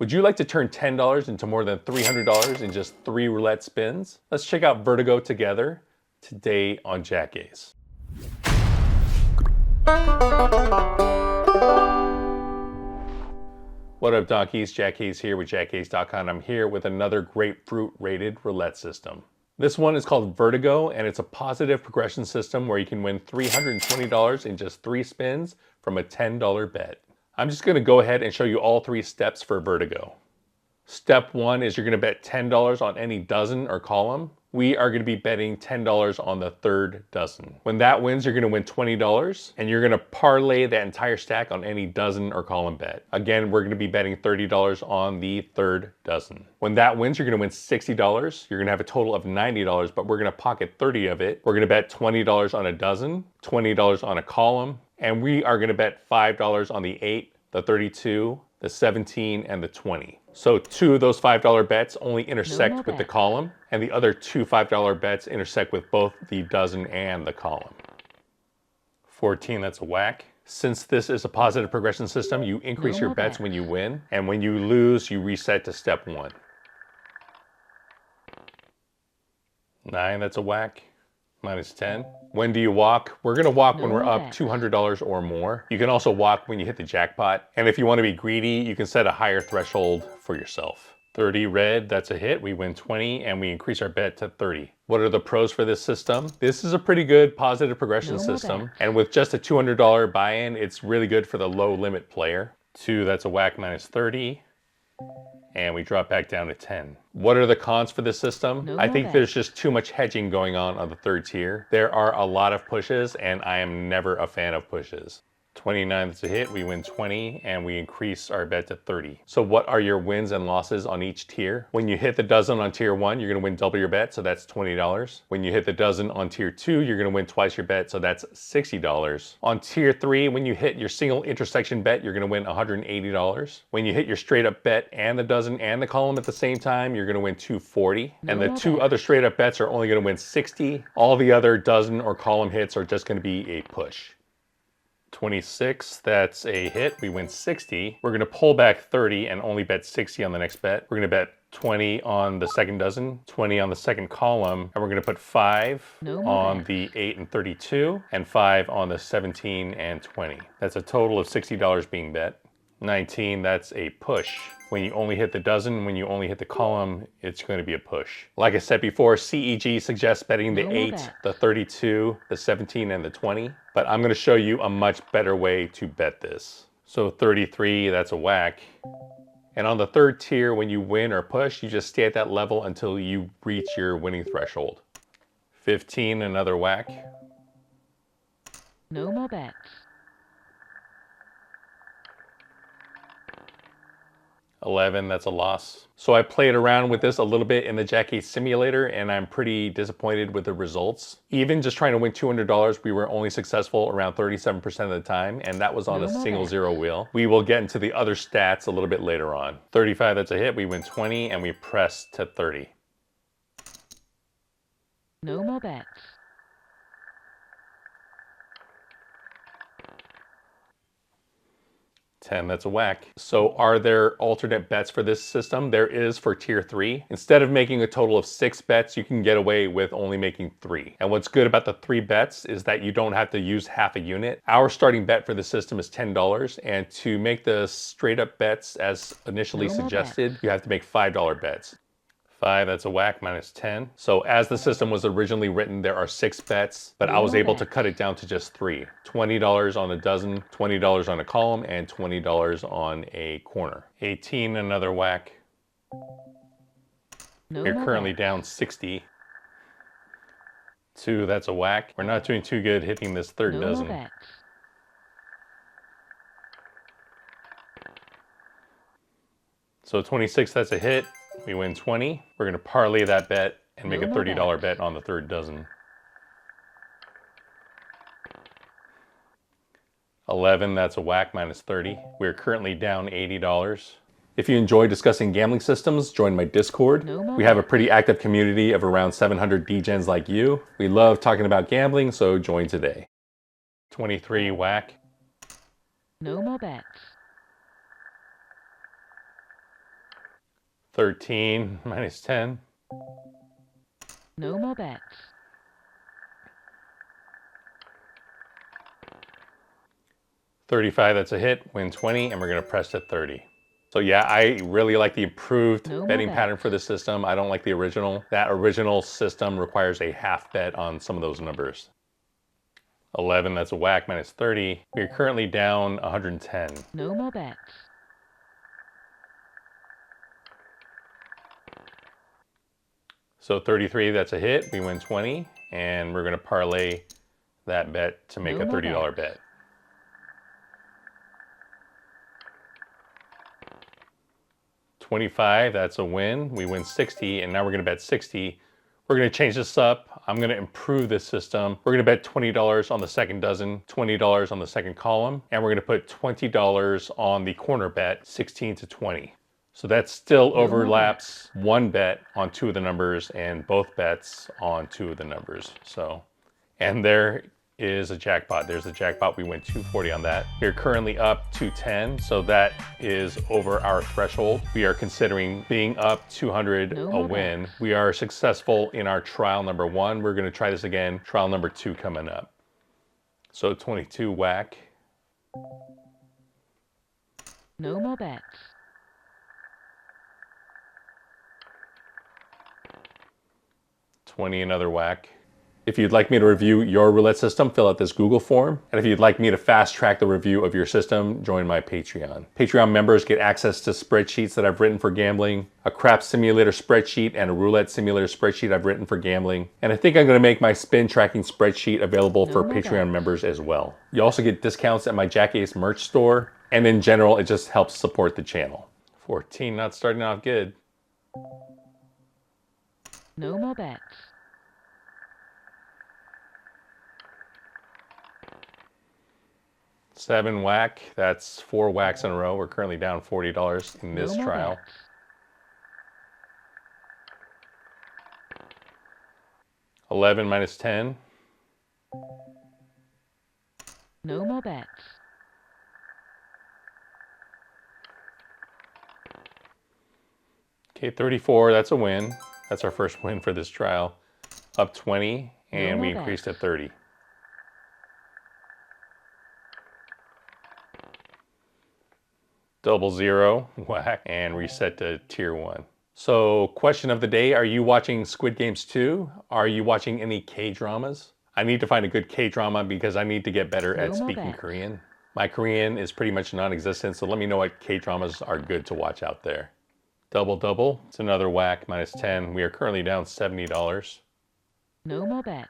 Would you like to turn $10 into more than $300 in just 3 roulette spins? Let's check out Vertigo together today on JackAce. What up, donkeys? JackAce here with JackAce.com. I'm here with another Grapefruit rated roulette system. This one is called Vertigo, and it's a positive progression system where you can win $320 in just 3 spins from a $10 bet. I'm just going to go ahead and show you all 3 steps for Vertigo. Step 1 is you're going to bet $10 on any dozen or column. We are going to be betting $10 on the 3rd dozen. When that wins, you're going to win $20, and you're going to parlay that entire stack on any dozen or column bet. Again, we're going to be betting $30 on the 3rd dozen. When that wins, you're going to win $60. You're going to have a total of $90, but we're going to pocket 30 of it. We're going to bet $20 on a dozen, $20 on a column, and we are going to bet $5 on the 8, the 32, the 17, and the 20. So 2 of those $5 bets only intersect with the column, and the other 2 $5 bets intersect with both the dozen and the column. 14, that's a whack. Since this is a positive progression system, you increase your bets when you win, and when you lose, you reset to step 1. 9, that's a whack. Minus 10. When do you walk? We're going to walk when we're up $200 or more. You can also walk when you hit the jackpot. And if you want to be greedy, you can set a higher threshold for yourself. 30 red, that's a hit. We win 20 and we increase our bet to 30. What are the pros for this system? This is a pretty good positive progression system. And with just a $200 buy-in, it's really good for the low limit player. 2, that's a whack, minus 30. And we drop back down to 10. What are the cons for this system? I think there's just too much hedging going on the 3rd tier. There are a lot of pushes, and I am never a fan of pushes. 29, that's a hit. We win 20, and we increase our bet to 30. So what are your wins and losses on each tier? When you hit the dozen on tier 1, you're going to win double your bet, so that's $20. When you hit the dozen on tier 2, you're going to win twice your bet, so that's $60. On tier 3, when you hit your single intersection bet, you're going to win $180. When you hit your straight up bet and the dozen and the column at the same time, you're going to win $240. And the 2 other straight up bets are only going to win $60. All the other dozen or column hits are just going to be a push. 26, that's a hit. We win 60. We're going to pull back 30 and only bet 60 on the next bet. We're going to bet 20 on the 2nd dozen, 20 on the 2nd column, and we're going to put 5 on the 8 and 32, and 5 on the 17 and 20. That's a total of $60 being bet. 19, that's a push. When you only hit the dozen, when you only hit the column, it's going to be a push. Like I said before, CEG suggests betting the 8, the 32, the 17, and the 20. But I'm going to show you a much better way to bet this. So 33, that's a whack. And on the 3rd tier, when you win or push, you just stay at that level until you reach your winning threshold. 15, another whack. No more bets. 11, that's a loss. So I played around with this a little bit in the JackAce simulator, and I'm pretty disappointed with the results. Even just trying to win $200, we were only successful around 37% of the time, and that was on a single 0 wheel. We will get into the other stats a little bit later on. 35, that's a hit. We win 20, and we press to 30. No more bets. 10, that's a whack. So are there alternate bets for this system? There is for tier 3. Instead of making a total of 6 bets, you can get away with only making 3. And what's good about the 3 bets is that you don't have to use half a unit. Our starting bet for the system is $10, and to make the straight up bets as initially suggested, you have to make $5 bets. 5, that's a whack, minus 10. So as the system was originally written, there are 6 bets, but I was able to cut it down to just 3. $20 on a dozen, $20 on a column, and $20 on a corner. 18, another whack. You're currently down 60. 2, that's a whack. We're not doing too good hitting this 3rd dozen. So 26, that's a hit. We win 20. We're going to parlay that bet and make a $30 bet on the 3rd dozen. 11, that's a whack, minus 30. We're currently down $80. If you enjoy discussing gambling systems, join my Discord. We have a pretty active community of around 700 degens like you. We love talking about gambling, so join today. 23, whack. No more bets. 13 minus 10. No more bets. 35, that's a hit. Win 20, and we're going to press to 30. So yeah, I really like the improved betting pattern for this system. I don't like the original. That original system requires a half bet on some of those numbers. 11, that's a whack, minus 30. We're currently down 110. No more bets. So 33, that's a hit. We win 20, and we're going to parlay that bet to make a $30 bet. 25, that's a win. We win 60, and now we're going to bet 60. We're going to change this up. I'm going to improve this system. We're going to bet $20 on the second dozen, $20 on the second column, and we're going to put $20 on the corner bet, 16 to 20. So that still overlaps one bet on two of the numbers and both bets on two of the numbers. So, and there is a jackpot. There's a jackpot. We win 240 on that. We're currently up 210, so that is over our threshold. We are considering being up 200 a win. We are successful in our trial number 1. We're going to try this again. Trial number 2 coming up. So 22 whack. No more bets. 20, another whack. If you'd like me to review your roulette system, fill out this Google form. And if you'd like me to fast track the review of your system, join my Patreon. Patreon members get access to spreadsheets that I've written for gambling, a crap simulator spreadsheet, and a roulette simulator spreadsheet I've written for gambling. And I think I'm going to make my spin tracking spreadsheet available for Patreon members as well. You also get discounts at my JackAce merch store. And in general, it just helps support the channel. 14, not starting off good. No more bets. 7 whack, that's 4 whacks in a row. We're currently down $40 in this trial. 11 minus 10. No more bets. Okay, 34, that's a win. That's our first win for this trial. Up 20, and we increased to 30. Double 0, whack, and reset to tier 1. So, question of the day, are you watching Squid Games 2? Are you watching any K-dramas? I need to find a good K-drama because I need to get better at speaking Korean. My Korean is pretty much non-existent, so let me know what K-dramas are good to watch out there. Double double, it's another whack, minus 10. We are currently down $70. No more bets.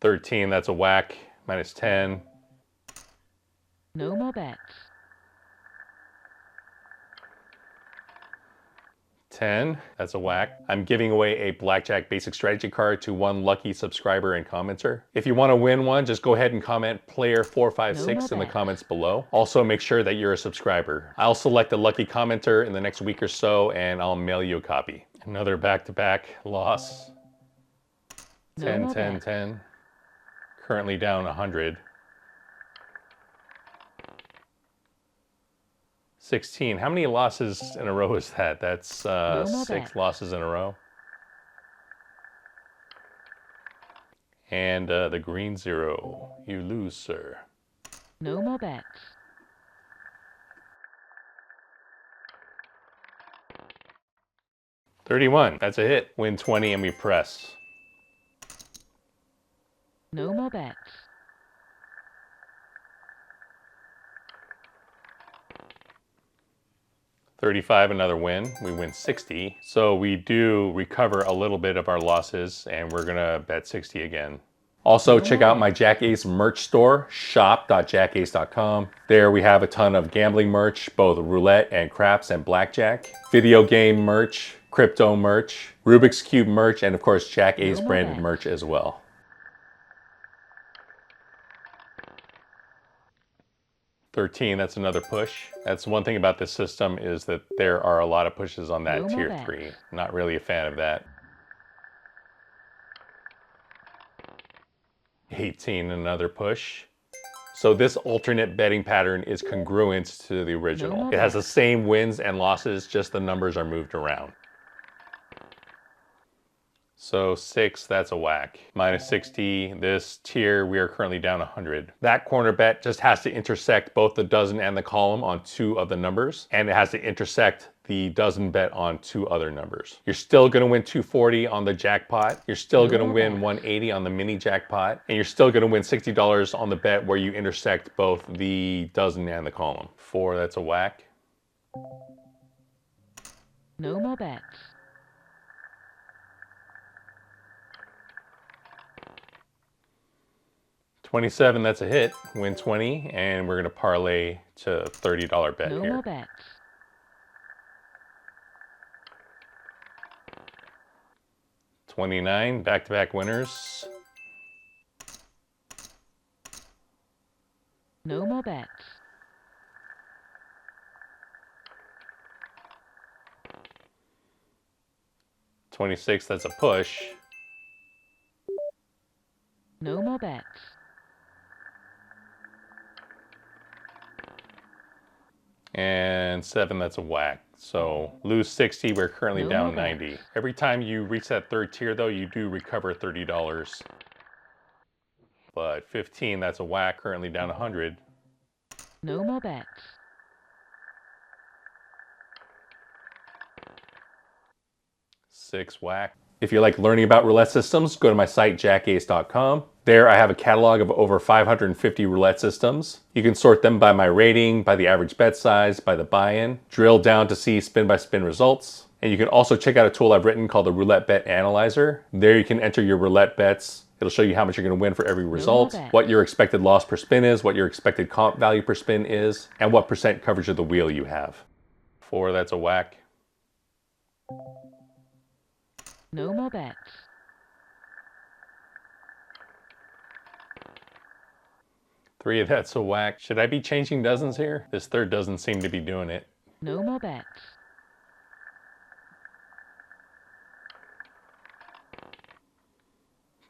13, that's a whack, minus 10. No more bets. 10, that's a whack. I'm giving away a blackjack basic strategy card to one lucky subscriber and commenter. If you want to win one, just go ahead and comment player 456 in the comments below. Also, make sure that you're a subscriber. I'll select a lucky commenter in the next week or so, and I'll mail you a copy. Another back-to-back loss. 10, 10, 10. Currently down 100. 16. How many losses in a row is that? That's 6 losses in a row. And the green 0. You lose, sir. No more bets. 31. That's a hit. Win 20 and we press. No more bets. 35, another win. We win 60. So we do recover a little bit of our losses, and we're gonna bet 60 again. Also, check out my JackAce merch store, shop.jackace.com. There we have a ton of gambling merch, both roulette and craps and blackjack, video game merch, crypto merch, Rubik's Cube merch, and of course JackAce branded merch as well. $13, that's another push. That's one thing about this system is that there are a lot of pushes on that tier 3. Not really a fan of that. 18, another push. So this alternate betting pattern is congruent to the original. It has the same wins and losses, just the numbers are moved around. So 6, that's a whack. Minus 60, this tier, we are currently down 100. That corner bet just has to intersect both the dozen and the column on 2 of the numbers, and it has to intersect the dozen bet on 2 other numbers. You're still gonna win 240 on the jackpot. You're still gonna win 180 on the mini jackpot, and you're still gonna win $60 on the bet where you intersect both the dozen and the column. 4, that's a whack. No more bets. 27, that's a hit. Win 20, and we're gonna parlay to $30 bet No here. more bets. 29, back-to-back winners. No more bets. 26, that's a push. No more bets. And 7, that's a whack. So lose 60, we're currently No down more bets. 90. Every time you reach that third tier though, you do recover $30. But 15, that's a whack, currently down 100. No more bets. 6, whack. If you like learning about roulette systems, go to my site, JackAce.com. There I have a catalog of over 550 roulette systems. You can sort them by my rating, by the average bet size, by the buy-in, drill down to see spin-by-spin results. And you can also check out a tool I've written called the Roulette Bet Analyzer. There you can enter your roulette bets. It'll show you how much you're gonna win for every result, what your expected loss per spin is, what your expected comp value per spin is, and what percent coverage of the wheel you have. 4, that's a whack. No more bets. 3, that's a whack. Should I be changing dozens here? This third doesn't seem to be doing it. No more bets.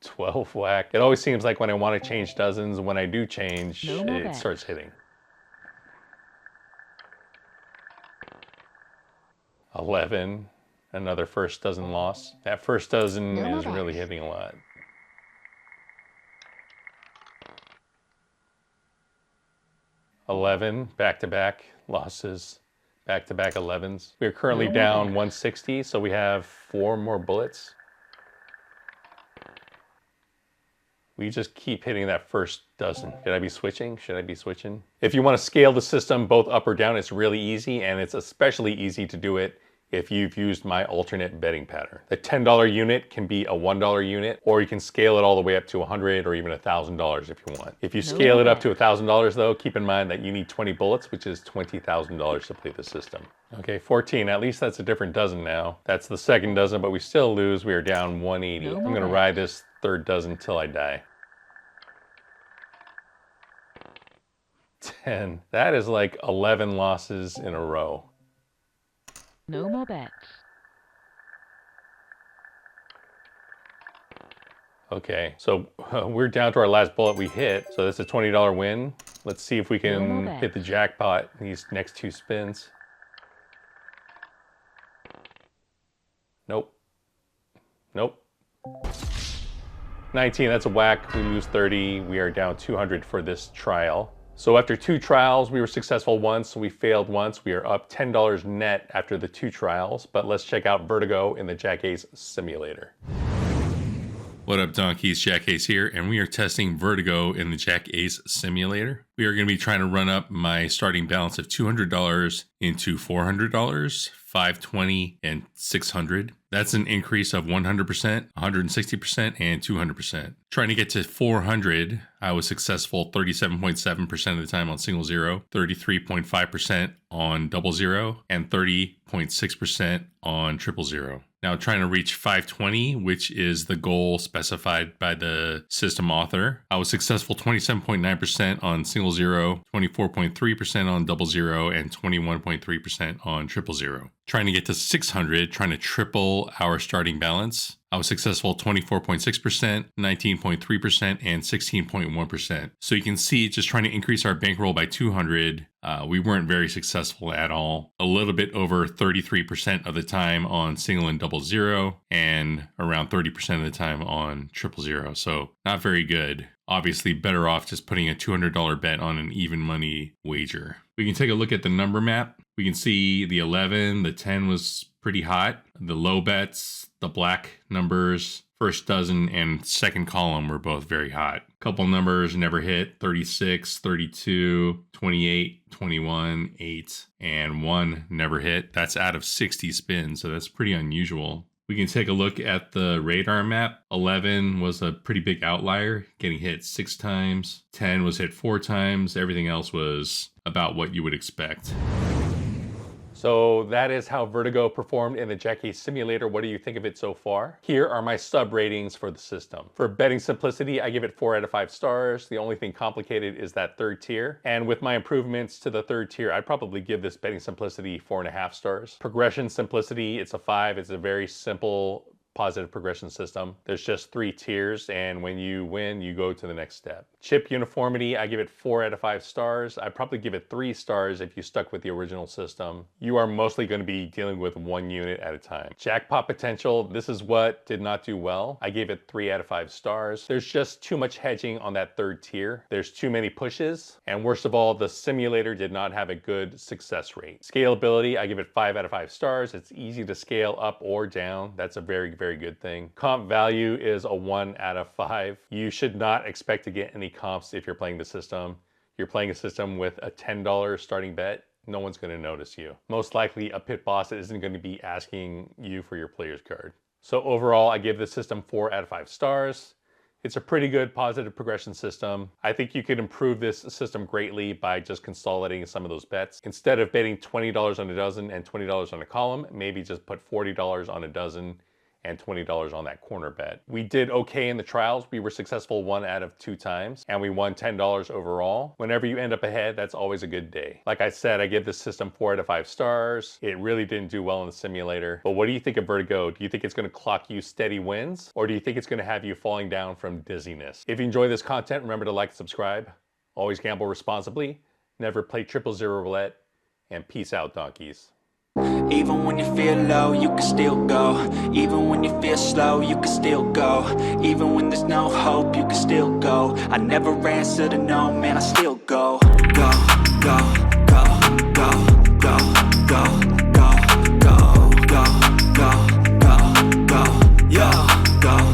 12, whack. It always seems like when I want to change dozens, when I do change, No more it bets. starts hitting. 11, another first dozen loss. That first dozen No more is really bets. hitting a lot. 11, back-to-back losses, back-to-back 11s. We are currently No more down bets. 160, so we have 4 more bullets. We just keep hitting that first dozen. Should I be switching? Should I be switching? If you want to scale the system both up or down, it's really easy, and it's especially easy to do it if you've used my alternate betting pattern. The $10 unit can be a $1 unit, or you can scale it all the way up to $100 or even $1,000 if you want. If you scale it up to $1,000 though, keep in mind that you need 20 bullets, which is $20,000 to play the system. Okay, 14, at least that's a different dozen now. That's the second dozen, but we still lose. We are down 180. No I'm more gonna bets. ride this third dozen till I die. 10, that is like 11 losses in a row. No more bets. Okay, so we're down to our last bullet we hit. So that's a $20 win. Let's see if we No more can bets. hit the jackpot in these next 2 spins. Nope. Nope. 19, that's a whack. We lose 30. We are down 200 for this trial. So after 2 trials, we were successful once, we failed once. We are up $10 net after the 2 trials, but let's check out Vertigo in the JackAce simulator. What up, donkeys? JackAce here, and we are testing Vertigo in the JackAce simulator. We are going to be trying to run up my starting balance of $200 into $400, $520, and $600. That's an increase of 100%, 160%, and 200%. Trying to get to 400, I was successful 37.7% of the time on single zero, 33.5% on double zero, and 30.6% on triple zero. Now trying to reach 520, which is the goal specified by the system author. I was successful 27.9% on single zero, 24.3% on double zero, and 21.3% on triple zero. Trying to get to 600, trying to triple our starting balance. I was successful 24.6%, 19.3%, and 16.1%. So you can see just trying to increase our bankroll by 200, we weren't very successful at all. A little bit over 33% of the time on single and double zero, and around 30% of the time on triple zero. So not very good. Obviously better off just putting a $200 bet on an even money wager. We can take a look at the number map. We can see the 11, the 10 was pretty hot. The low bets, the black numbers, first dozen and second column were both very hot. Couple numbers never hit, 36, 32, 28, 21, 8, and 1 never hit. That's out of 60 spins, so that's pretty unusual. We can take a look at the radar map. 11 was a pretty big outlier, getting hit 6 times. 10 was hit 4 times. Everything else was about what you would expect. So that is how Vertigo performed in the JackAce simulator. What do you think of it so far? Here are my sub ratings for the system. For betting simplicity, I give it 4 out of 5 stars. The only thing complicated is that third tier. And with my improvements to the third tier, I'd probably give this betting simplicity 4.5 stars. Progression simplicity, it's a 5. It's a very simple positive progression system. There's just 3 tiers, and when you win, you go to the next step. Chip uniformity, I give it 4 out of 5 stars. I'd probably give it 3 stars if you stuck with the original system. You are mostly going to be dealing with 1 unit at a time. Jackpot potential, this is what did not do well. I gave it 3 out of 5 stars. There's just too much hedging on that third tier. There's too many pushes, and worst of all, the simulator did not have a good success rate. Scalability, I give it 5 out of 5 stars. It's easy to scale up or down. That's a very, very good thing. Comp value is a 1 out of 5. You should not expect to get any comps if you're playing the system. You're playing a system with a $10 starting bet. No one's going to notice you. Most likely a pit boss isn't going to be asking you for your player's card. So overall, I give this system 4 out of 5 stars. It's a pretty good positive progression system. I think you could improve this system greatly by just consolidating some of those bets. Instead of betting $20 on a dozen and $20 on a column, maybe just put $40 on a dozen and $20 on that corner bet. We did okay in the trials. We were successful 1 out of 2 times, and we won $10 overall. Whenever you end up ahead, that's always a good day. Like I said, I give this system 4 out of 5 stars. It really didn't do well in the simulator. But what do you think of Vertigo? Do you think it's going to clock you steady wins, or do you think it's going to have you falling down from dizziness? If you enjoy this content, remember to like and subscribe. Always gamble responsibly. Never play 000 roulette. And peace out, donkeys. Even when you feel low, you can still go. Even when you feel slow, you can still go. Even when there's no hope, you can still go. I never answer to no, man, I still go. Go, go.